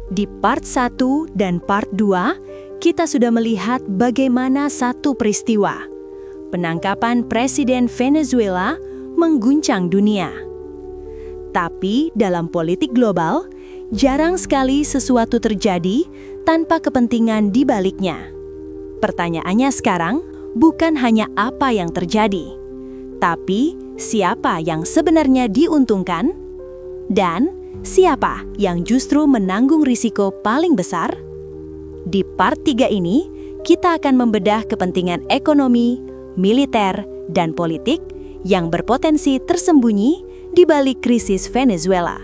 Di part 1 dan part 2, kita sudah melihat bagaimana satu peristiwa, penangkapan Presiden Venezuela, mengguncang dunia. Tapi dalam politik global, jarang sekali sesuatu terjadi tanpa kepentingan di baliknya. Pertanyaannya sekarang bukan hanya apa yang terjadi, tapi siapa yang sebenarnya diuntungkan dan siapa yang justru menanggung risiko paling besar? Di part 3 ini, kita akan membedah kepentingan ekonomi, militer, dan politik yang berpotensi tersembunyi di balik krisis Venezuela.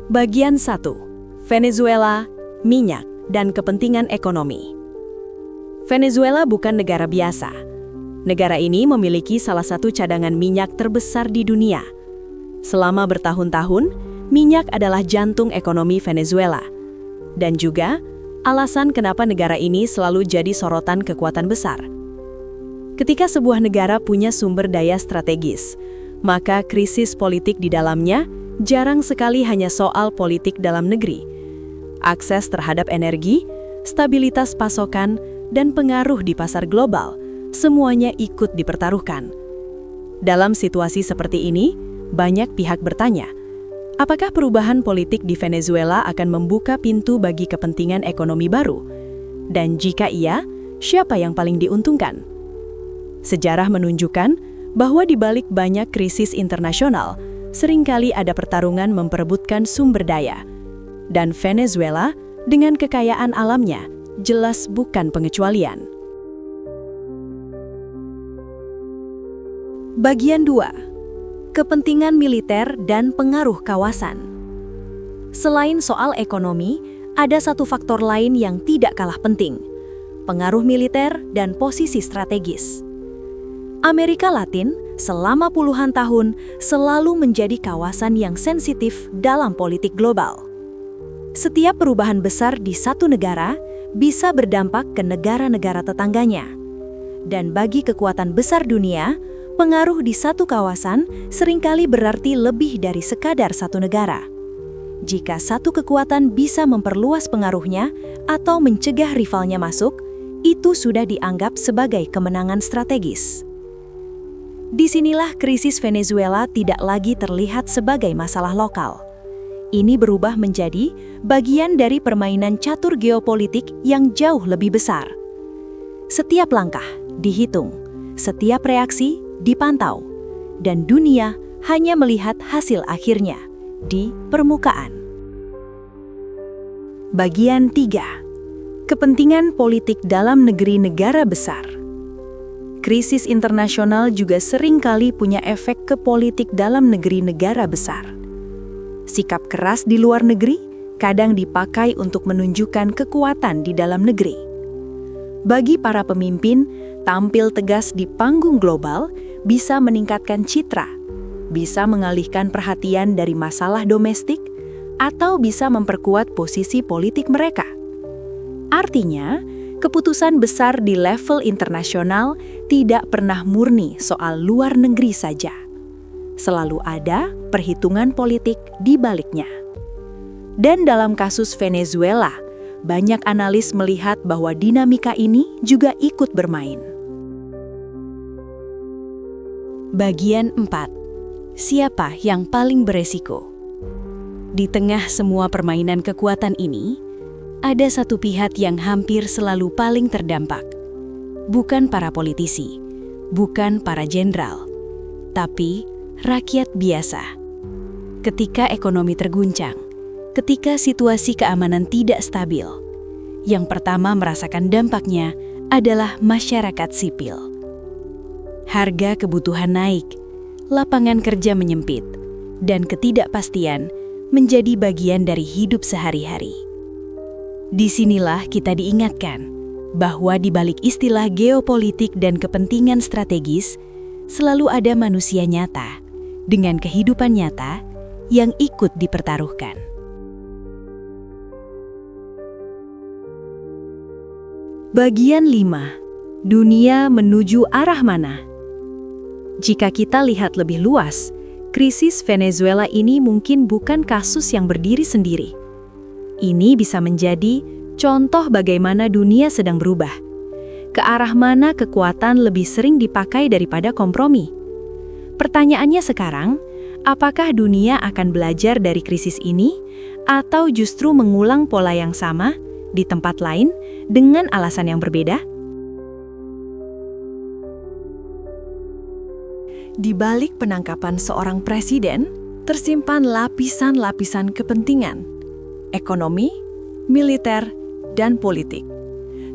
Bagian 1. Venezuela, minyak, dan kepentingan ekonomi. Venezuela bukan negara biasa. Negara ini memiliki salah satu cadangan minyak terbesar di dunia. Selama bertahun-tahun, minyak adalah jantung ekonomi Venezuela. Dan juga alasan kenapa negara ini selalu jadi sorotan kekuatan besar. Ketika sebuah negara punya sumber daya strategis, maka krisis politik di dalamnya jarang sekali hanya soal politik dalam negeri. Akses terhadap energi, stabilitas pasokan, dan pengaruh di pasar global, semuanya ikut dipertaruhkan. Dalam situasi seperti ini, banyak pihak bertanya, apakah perubahan politik di Venezuela akan membuka pintu bagi kepentingan ekonomi baru? Dan jika iya, siapa yang paling diuntungkan? Sejarah menunjukkan bahwa di balik banyak krisis internasional, seringkali ada pertarungan memperebutkan sumber daya. Dan Venezuela, dengan kekayaan alamnya, jelas bukan pengecualian. Bagian 2. Kepentingan militer dan pengaruh kawasan. Selain soal ekonomi, ada satu faktor lain yang tidak kalah penting, pengaruh militer dan posisi strategis. Amerika Latin selama puluhan tahun selalu menjadi kawasan yang sensitif dalam politik global. Setiap perubahan besar di satu negara bisa berdampak ke negara-negara tetangganya. Dan bagi kekuatan besar dunia, pengaruh di satu kawasan seringkali berarti lebih dari sekadar satu negara. Jika satu kekuatan bisa memperluas pengaruhnya atau mencegah rivalnya masuk, itu sudah dianggap sebagai kemenangan strategis. Disinilah krisis Venezuela tidak lagi terlihat sebagai masalah lokal. Ini berubah menjadi bagian dari permainan catur geopolitik yang jauh lebih besar. Setiap langkah dihitung, setiap reaksi dipantau, dan dunia hanya melihat hasil akhirnya di permukaan. Bagian 3. Kepentingan politik dalam negeri negara besar. Krisis internasional juga seringkali punya efek ke politik dalam negeri negara besar. Sikap keras di luar negeri kadang dipakai untuk menunjukkan kekuatan di dalam negeri. Bagi para pemimpin, tampil tegas di panggung global bisa meningkatkan citra, bisa mengalihkan perhatian dari masalah domestik, atau bisa memperkuat posisi politik mereka. Artinya, keputusan besar di level internasional tidak pernah murni soal luar negeri saja. Selalu ada perhitungan politik di baliknya. Dan dalam kasus Venezuela, banyak analis melihat bahwa dinamika ini juga ikut bermain. Bagian 4. Siapa yang paling beresiko? Di tengah semua permainan kekuatan ini, ada satu pihak yang hampir selalu paling terdampak. Bukan para politisi, bukan para jenderal, tapi rakyat biasa. Ketika ekonomi terguncang, ketika situasi keamanan tidak stabil, yang pertama merasakan dampaknya adalah masyarakat sipil. Harga kebutuhan naik, lapangan kerja menyempit, dan ketidakpastian menjadi bagian dari hidup sehari-hari. Disinilah kita diingatkan bahwa di balik istilah geopolitik dan kepentingan strategis, selalu ada manusia nyata dengan kehidupan nyata yang ikut dipertaruhkan. Bagian 5. Dunia menuju arah mana? Jika kita lihat lebih luas, krisis Venezuela ini mungkin bukan kasus yang berdiri sendiri. Ini bisa menjadi contoh bagaimana dunia sedang berubah. Ke arah mana kekuatan lebih sering dipakai daripada kompromi? Pertanyaannya sekarang, apakah dunia akan belajar dari krisis ini atau justru mengulang pola yang sama di tempat lain dengan alasan yang berbeda? Di balik penangkapan seorang presiden, tersimpan lapisan-lapisan kepentingan, ekonomi, militer, dan politik.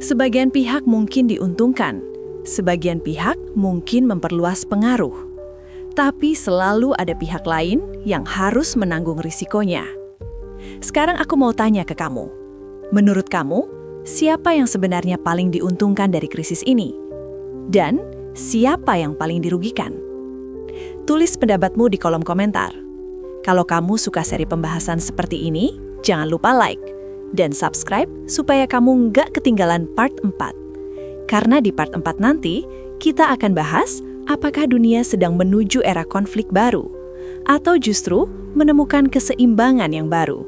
Sebagian pihak mungkin diuntungkan, sebagian pihak mungkin memperluas pengaruh. Tapi selalu ada pihak lain yang harus menanggung risikonya. Sekarang aku mau tanya ke kamu. Menurut kamu, siapa yang sebenarnya paling diuntungkan dari krisis ini? Dan siapa yang paling dirugikan? Tulis pendapatmu di kolom komentar. Kalau kamu suka seri pembahasan seperti ini, jangan lupa like dan subscribe supaya kamu nggak ketinggalan part 4. Karena di part 4 nanti, kita akan bahas apakah dunia sedang menuju era konflik baru atau justru menemukan keseimbangan yang baru.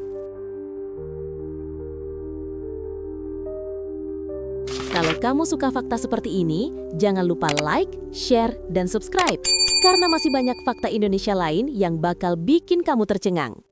Kalau kamu suka fakta seperti ini, jangan lupa like, share, dan subscribe. Karena masih banyak fakta Indonesia lain yang bakal bikin kamu tercengang.